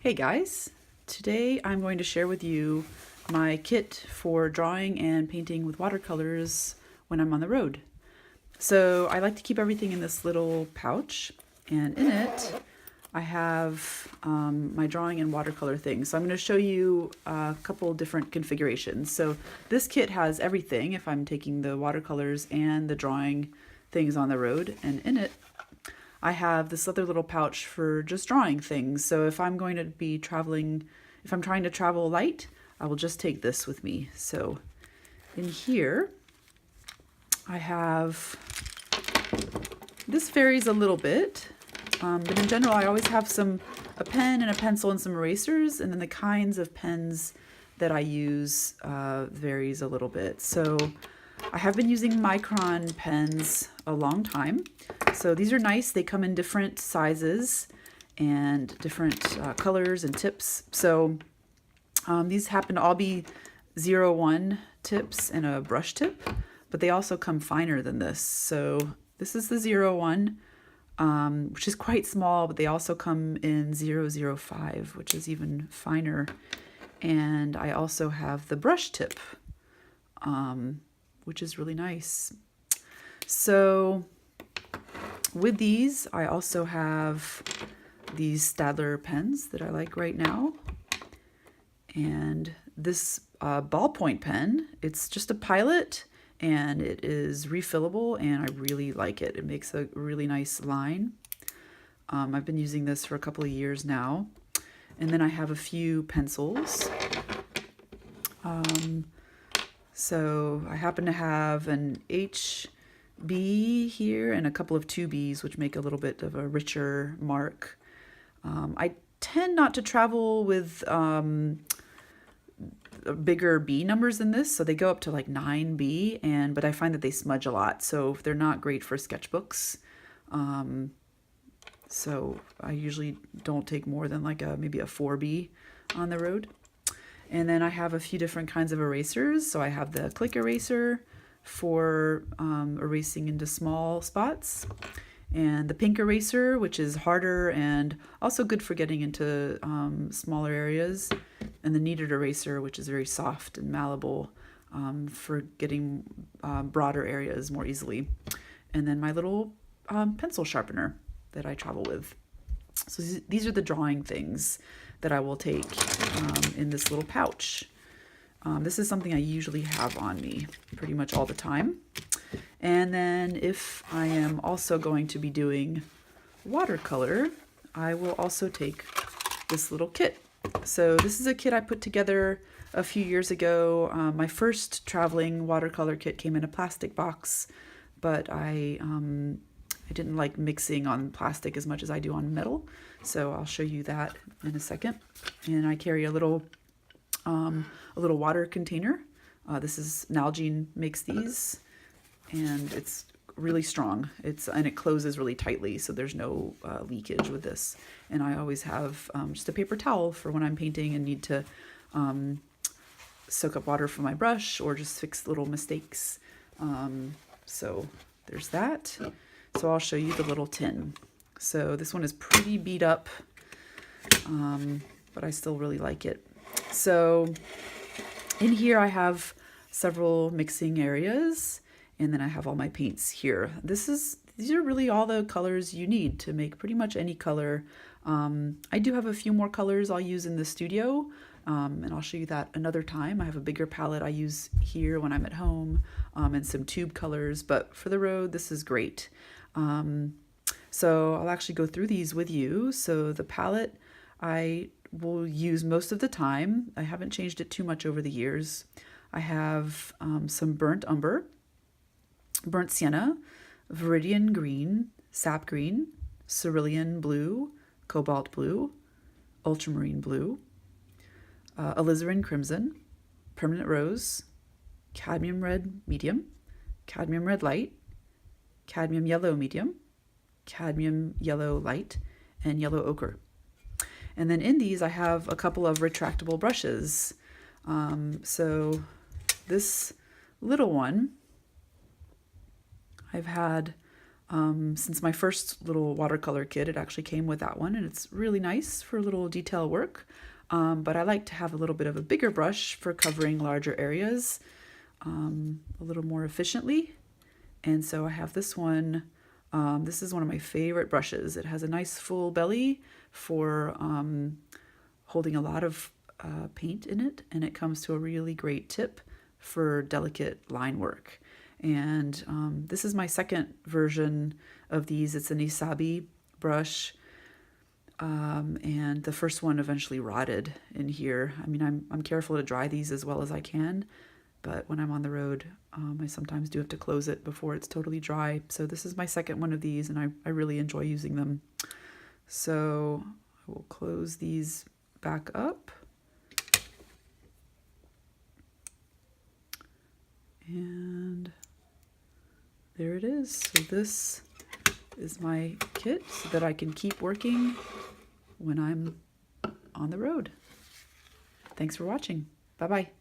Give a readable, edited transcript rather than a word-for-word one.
Hey guys, today I'm going to share with you my kit for drawing and painting with watercolors when I'm on the road. So I like to keep everything in this little pouch, and in it I have my drawing and watercolor things. So I'm going to show you a couple different configurations. So this kit has everything if I'm taking the watercolors and the drawing things on the road, and in it I have this other little pouch for just drawing things. So if I'm going to be traveling, if I'm trying to travel light, I will just take this with me. So in here, I have, this varies a little bit, but in general, I always have a pen and a pencil and some erasers, and then the kinds of pens that I use varies a little bit. So I have been using micron pens a long time. So these are nice. They come in different sizes and different colors and tips. So these happen to all be 01 tips and a brush tip, but they also come finer than this. So this is the 01, which is quite small, but they also come in 005, which is even finer. And I also have the brush tip, which is really nice. So with these, I also have these Stadler pens that I like right now. And this ballpoint pen, it's just a Pilot and it is refillable and I really like it. It makes a really nice line. I've been using this for a couple of years now. And then I have a few pencils. So I happen to have an HB here and a couple of 2Bs, which make a little bit of a richer mark. I tend not to travel with bigger B numbers than this, so they go up to like 9B, but I find that they smudge a lot, so they're not great for sketchbooks. So I usually don't take more than like maybe a 4B on the road. And then I have a few different kinds of erasers. So I have the click eraser for erasing into small spots, and the pink eraser, which is harder and also good for getting into smaller areas, and the kneaded eraser, which is very soft and malleable for getting broader areas more easily. And then my little pencil sharpener that I travel with. So these are the drawing things that I will take in this little pouch. This is something I usually have on me pretty much all the time. And then if I am also going to be doing watercolor, I will also take this little kit. So this is a kit I put together a few years ago. My first traveling watercolor kit came in a plastic box, but I didn't like mixing on plastic as much as I do on metal. So I'll show you that in a second. And I carry a little water container. This is Nalgene makes these, and it's really strong. And it closes really tightly, so there's no leakage with this. And I always have just a paper towel for when I'm painting and need to soak up water for my brush or just fix little mistakes. So there's that. So I'll show you the little tin. So this one is pretty beat up, but I still really like it. So in here I have several mixing areas, and then I have all my paints here. These are really all the colors you need to make pretty much any color. I do have a few more colors I'll use in the studio, and I'll show you that another time. I have a bigger palette I use here when I'm at home, and some tube colors, but for the road, this is great. So I'll actually go through these with you. So the palette I will use most of the time. I haven't changed it too much over the years. I have some burnt umber, burnt sienna, viridian green, sap green, cerulean blue, cobalt blue, ultramarine blue, alizarin crimson, permanent rose, cadmium red medium, cadmium red light, cadmium yellow medium, cadmium yellow light, and yellow ochre. And then in these I have a couple of retractable brushes. So this little one I've had Since my first little watercolor kit, it actually came with that one, and it's really nice for little detail work. But I like to have a little bit of a bigger brush for covering larger areas a little more efficiently. And so I have this one. This is one of my favorite brushes. It has a nice full belly for holding a lot of paint in it, and it comes to a really great tip for delicate line work. And this is my second version of these. It's an Isabi brush, and the first one eventually rotted in here. I mean, I'm careful to dry these as well as I can, but when I'm on the road, I sometimes do have to close it before it's totally dry. So this is my second one of these, and I really enjoy using them. So I will close these back up. And there it is. So this is my kit so that I can keep working when I'm on the road. Thanks for watching. Bye-bye.